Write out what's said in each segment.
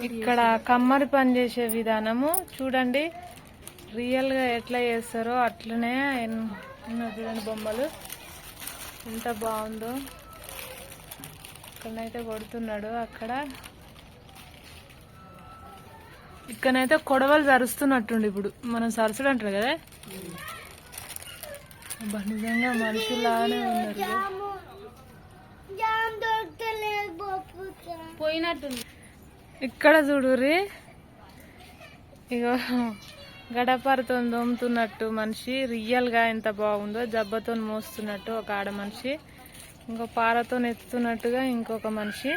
ఇక్కడ కమ్మరి పని చేసే విధానము చూడండి, రియల్ గా ఎట్లా చేస్తారో అట్లనే ఉన్నది. చూడండి బొమ్మలు ఎంత బాగుందో. ఇక్కడనైతే కొడుతున్నాడు, ఇక్కడనైతే కొడవలు సరుస్తున్నట్టుండి. ఇప్పుడు మనం సరసుడు అంటారు కదా, నిజంగా మనుషులానే ఉన్నారు. పోయినట్టుంది. ఇక్కడ చూడుర్రి, ఇగో గడపరతో దోముతున్నట్టు మనిషి, రియల్ గా ఎంత బాగుందో. జబ్బతో మోస్తున్నట్టు ఒక ఆడ మనిషి, ఇంకో పారతో ఎత్తుతున్నట్టుగా ఇంకొక మనిషి.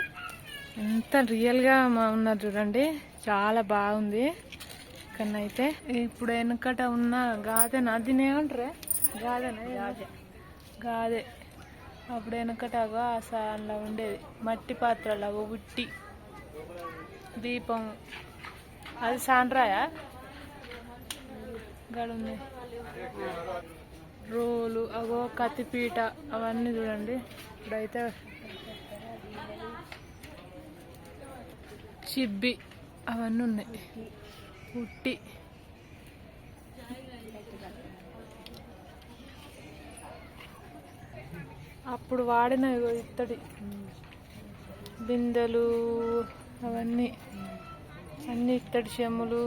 ఎంత రియల్ గా ఉన్నారు చూడండి, చాలా బాగుంది. ఇక్కడనైతే ఇప్పుడు వెనకట ఉన్న గాదెనా, దీని ఏమంటారే, గాదే. అప్పుడు వెనకటగా అలా ఉండేది, మట్టి పాత్రలాగా ఉట్టి దీపం. అది సాండ్రాయా గడుంది, రోలు, అగో కత్తిపీట, అవన్నీ చూడండి. ఇప్పుడైతే చిబ్బి అవన్నీ ఉన్నాయి, ఉట్టి. అప్పుడు వాడిన ఇత్తడి బిందెలు అవన్నీ, అన్ని ఇత్తడి చెమ్ములు,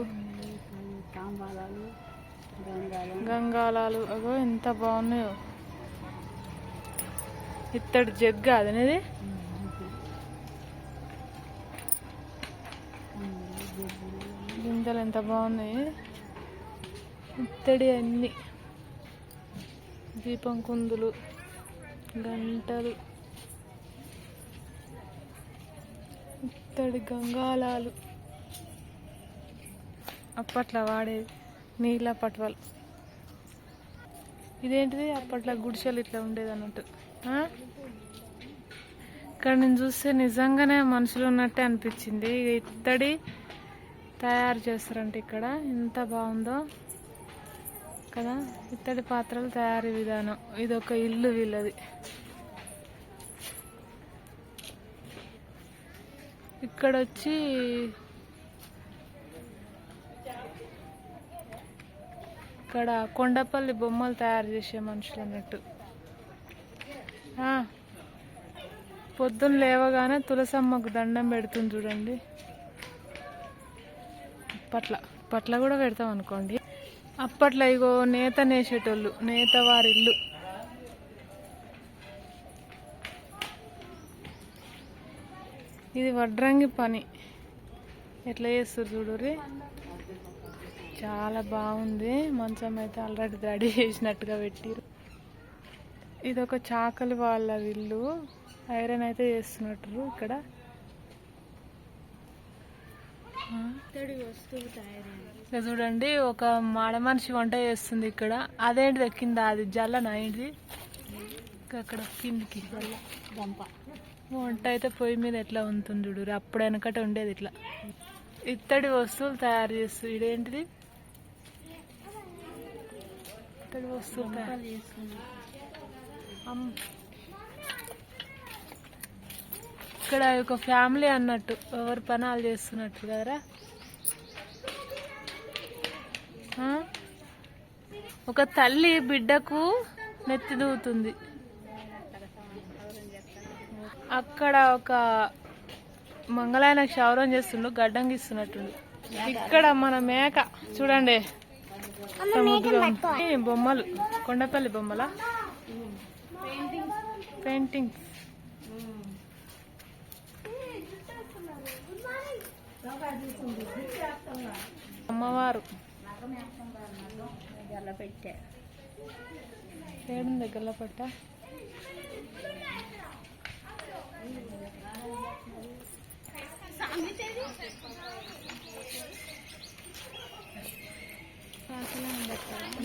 గంగాలాలు, అగో ఎంత బాగున్నాయో. ఇత్తడి జగ్గ అదనేది, బిందెలు ఎంత బాగున్నాయి, ఇత్తడి అన్ని. దీపం కుందులు, గంటలు, ఇత్తడి గంగాలాలు, అప్పట్లో వాడేది నీళ్ళ పట్వలు. ఇదేంటిది, అప్పట్లో గుడిసెలు ఇట్లా ఉండేది అన్నట్టు. ఇక్కడ నేను చూస్తే నిజంగానే మనుషులు ఉన్నట్టే అనిపించింది. ఇత్తడి తయారు చేస్తారంట ఇక్కడ, ఎంత బాగుందో కదా. ఇత్తడి పాత్రలు తయారీ విధానం. ఇది ఒక ఇల్లు వీళ్ళది. ఇక్కడ వచ్చి ఇక్కడ కొండపల్లి బొమ్మలు తయారు చేసే మనుషులు అన్నట్టు. పొద్దున్న లేవగానే తులసమ్మకు దండం పెడుతుంది చూడండి. అప్పట్లో కూడా పెడతాం అనుకోండి. అప్పట్లో ఇగో నేత నేసేటోళ్ళు, నేత వారి ఇల్లు. ఇది వడ్రంగి పని ఎట్లా చేస్తారు చూడుర్రి, చాలా బాగుంది. మంచం అయితే ఆల్రెడీ రెడీ చేసినట్టుగా పెట్టిరు. ఇది ఒక చాకలి వాళ్ళ ఇల్లు, ఐరన్ అయితే చేస్తున్నట్టు ఇక్కడ. చూడండి, ఒక మాడ మనిషి వంట చేస్తుంది ఇక్కడ. అదేంటిది కింద, అది జల్లనా ఏంటిది, అక్కడ కిందికి వంట అయితే పొయ్యి మీద ఎట్లా ఉంటుంది చూడు. అప్పుడు వెనకట ఉండేది ఇట్లా. ఇత్తడి వస్తువులు తయారు చేస్తుంది. ఇదేంటిది, ఇత్తడి వస్తువులు తయారు చేస్తుంది. ఇక్కడ ఒక ఫ్యామిలీ అన్నట్టు, ఎవరి పనాలు చేస్తున్నట్టు కదరా. ఒక తల్లి బిడ్డకు నెత్తి దూవుతుంది. అక్కడ ఒక మంగళాయన క్షౌరం చేస్తుండు, గడ్డంగి ఇస్తున్నట్టుండు. ఇక్కడ మన మేక చూడండి, బొమ్మలు, కొండపల్లి బొమ్మల పెయింటింగ్. అమ్మవారు ఏడుంది గల్లపట్ట.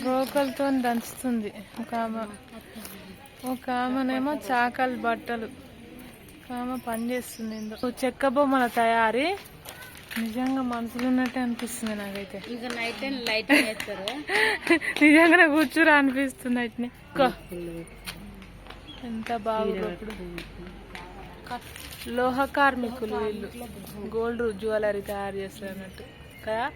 రోకలతో దంచుతుంది ఒక ఆమెనేమో చాకలి బట్టలు, ఒక ఆమె పని చేస్తుంది. చెక్క బొమ్మల తయారీ. నిజంగా మనుషులు ఉన్నట్టే అనిపిస్తుంది నాకైతే. ఇంకా నైట్ లైట్ వేస్తారు, నిజంగానే కూర్చురా అనిపిస్తుంది. అయితే ఎంత బాగుంది. ఇప్పుడు లోహ కార్మికులు వీళ్ళు గోల్డ్ జ్యువెలరీ తయారు చేస్తారు అన్నట్టు కదా.